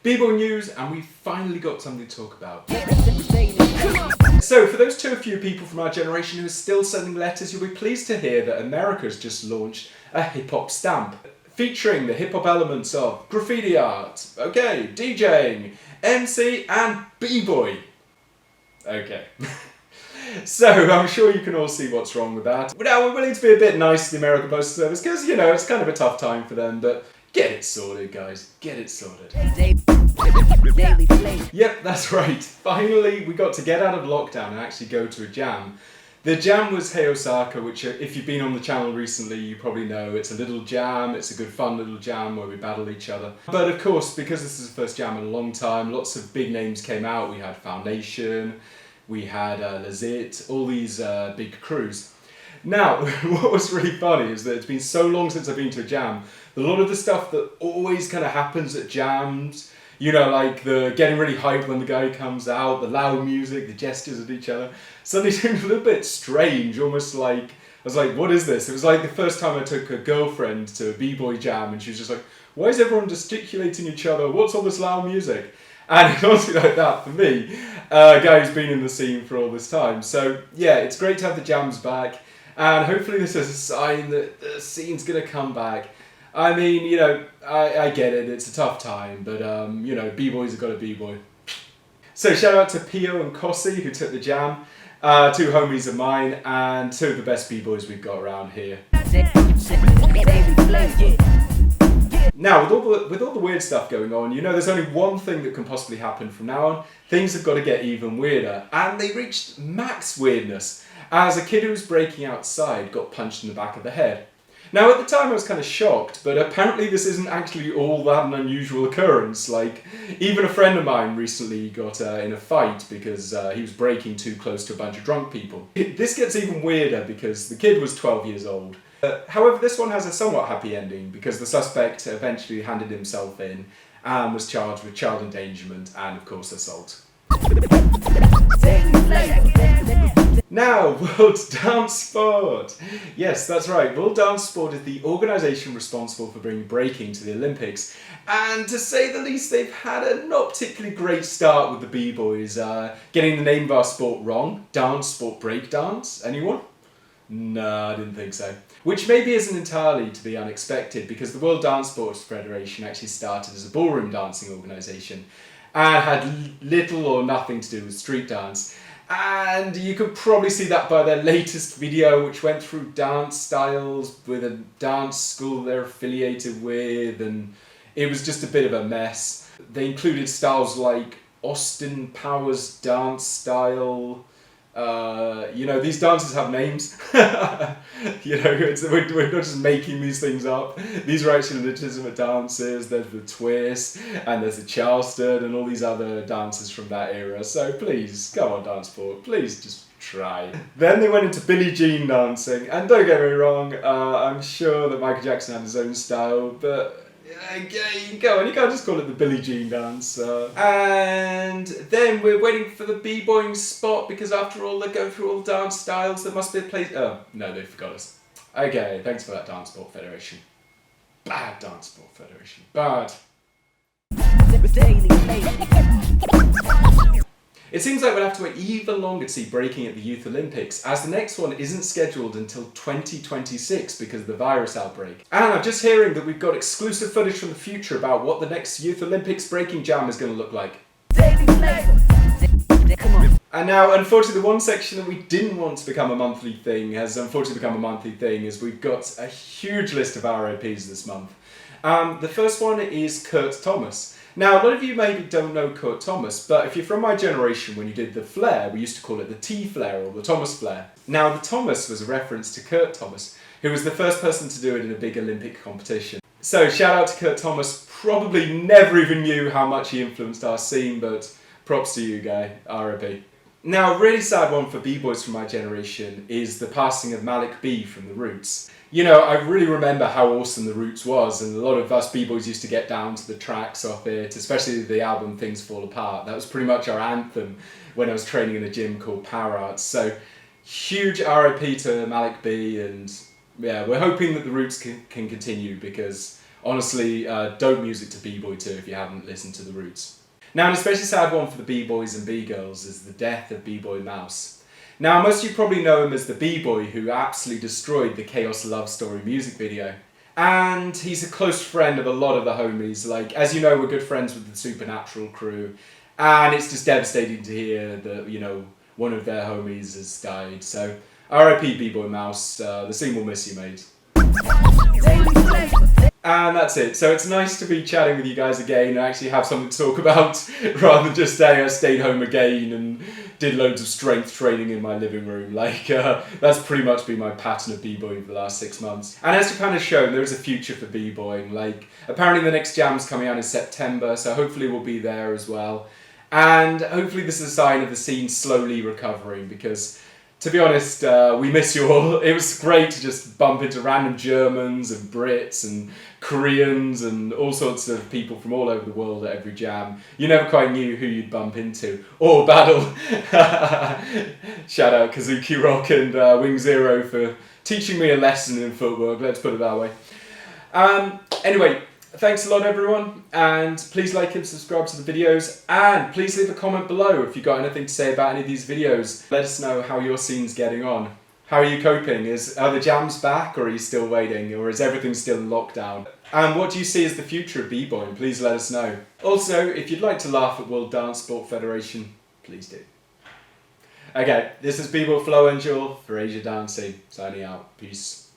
BBoy news, and we finally got something to talk about. So, for those too few people from our generation who are still sending letters, you'll be pleased to hear that America's just launched a hip-hop stamp featuring the hip-hop elements of graffiti art, okay, DJing, MC, and B-boy. Okay. So, I'm sure you can all see what's wrong with that. But now we're willing to be a bit nice to the American Postal Service because, you know, it's kind of a tough time for them, but get it sorted, guys. Get it sorted. Yep, that's right. Finally, we got to get out of lockdown and actually go to a jam. The jam was Hey Osaka, which if you've been on the channel recently, you probably know it's a little jam. It's a good fun little jam where we battle each other. But of course, because this is the first jam in a long time, lots of big names came out. We had Foundation, we had Lazit, all these big crews. Now, what was really funny is that it's been so long since I've been to a jam, a lot of the stuff that always kind of happens at jams, you know, like the getting really hyped when the guy comes out, the loud music, the gestures at each other, suddenly seemed a little bit strange, almost like, I was like, what is this? It was like the first time I took a girlfriend to a BBoy Jam and she was just like, why is everyone gesticulating each other? What's all this loud music? And it's honestly like that for me, a guy who's been in the scene for all this time. So yeah, it's great to have the jams back. And hopefully this is a sign that the scene's going to come back. I mean, you know, I get it, it's a tough time, but, you know, B-boys have got a B-boy. So shout out to Pio and Kossi who took the jam, two homies of mine, and two of the best B-boys we've got around here. Now, with all the weird stuff going on, you know there's only one thing that can possibly happen from now on. Things have got to get even weirder, and they reached max weirdness as a kid who was breaking outside got punched in the back of the head. Now, at the time I was kind of shocked, but apparently this isn't actually all that an unusual occurrence. Like, even a friend of mine recently got in a fight because he was breaking too close to a bunch of drunk people. This gets even weirder because the kid was 12 years old. However, this one has a somewhat happy ending because the suspect eventually handed himself in and was charged with child endangerment and, of course, assault. Now, World Dance Sport! Yes, that's right, World Dance Sport is the organisation responsible for bringing breaking to the Olympics, and to say the least, they've had a not particularly great start with the B-boys, getting the name of our sport wrong. Dance Sport Break Dance? Anyone? No, I didn't think so. Which maybe isn't entirely to be unexpected, because the World Dance Sports Federation actually started as a ballroom dancing organisation, and had little or nothing to do with street dance. And you can probably see that by their latest video, which went through dance styles with a dance school they're affiliated with, and it was just a bit of a mess. They included styles like Austin Powers dance style. You know, these dances have names. You know, we're not just making these things up. These are actually legitimate dances. There's the twist, and there's the Charleston, and all these other dances from that era. So please, come on, dance sport. Please just try. Then they went into Billie Jean dancing, and don't get me wrong, I'm sure that Michael Jackson had his own style, but you can't just call it the Billie Jean dance. And then we're waiting for the b-boying spot because after all, they're going through all dance styles. There must be a place. Oh, no, they forgot us. Okay, thanks for that, Dance Sport Federation. Bad Dance Sport Federation. Bad. It seems like we'll have to wait even longer to see breaking at the Youth Olympics, as the next one isn't scheduled until 2026 because of the virus outbreak. And I'm just hearing that we've got exclusive footage from the future about what the next Youth Olympics breaking jam is going to look like. And now, unfortunately, the one section that we didn't want to become a monthly thing has unfortunately become a monthly thing, as we've got a huge list of RIPs this month. The first one is Kurt Thomas. Now, a lot of you maybe don't know Kurt Thomas, but if you're from my generation, when you did the flare, we used to call it the T-flare or the Thomas flare. Now, the Thomas was a reference to Kurt Thomas, who was the first person to do it in a big Olympic competition. So, shout out to Kurt Thomas. Probably never even knew how much he influenced our scene, but props to you, guy. R.I.P. Now, a really sad one for b-boys from my generation is the passing of Malik B from The Roots. You know, I really remember how awesome The Roots was, and a lot of us b-boys used to get down to the tracks off it, especially the album Things Fall Apart. That was pretty much our anthem when I was training in a gym called Power Arts. So, huge RIP to Malik B, and yeah, we're hoping that The Roots can continue, because honestly, dope music to b-boy to if you haven't listened to the roots. Now, an especially sad one for the b-boys and b-girls is the death of b-boy Mouse. Now, most of you probably know him as the b-boy who absolutely destroyed the Chaos Love Story music video. And he's a close friend of a lot of the homies. Like, as you know, we're good friends with the Supernatural crew. And it's just devastating to hear that, you know, one of their homies has died. So, RIP b-boy Mouse, the scene will miss you, mate. And that's it. So it's nice to be chatting with you guys again and actually have something to talk about rather than just saying I stayed home again and did loads of strength training in my living room. Like, that's pretty much been my pattern of b-boying for the last 6 months. And as Japan has shown, there is a future for b-boying. Like, apparently the next jam's coming out in September, so hopefully we'll be there as well. And hopefully this is a sign of the scene slowly recovering because, to be honest, we miss you all. It was great to just bump into random Germans and Brits and Koreans and all sorts of people from all over the world at every jam. You never quite knew who you'd bump into or battle. Shout out Kazuki Rock and Wing Zero for teaching me a lesson in footwork, let's put it that way. Anyway, thanks a lot everyone, and please like and subscribe to the videos, and please leave a comment below if you've got anything to say about any of these videos. Let us know how your scene's getting on. How are you coping? Are the jams back, or are you still waiting, or is everything still in lockdown? And what do you see as the future of b-boying? Please let us know. Also, if you'd like to laugh at World Dance Sport Federation, please do. Okay, this is b-boy Flo and Jewel for Asia Dancing, signing out. Peace.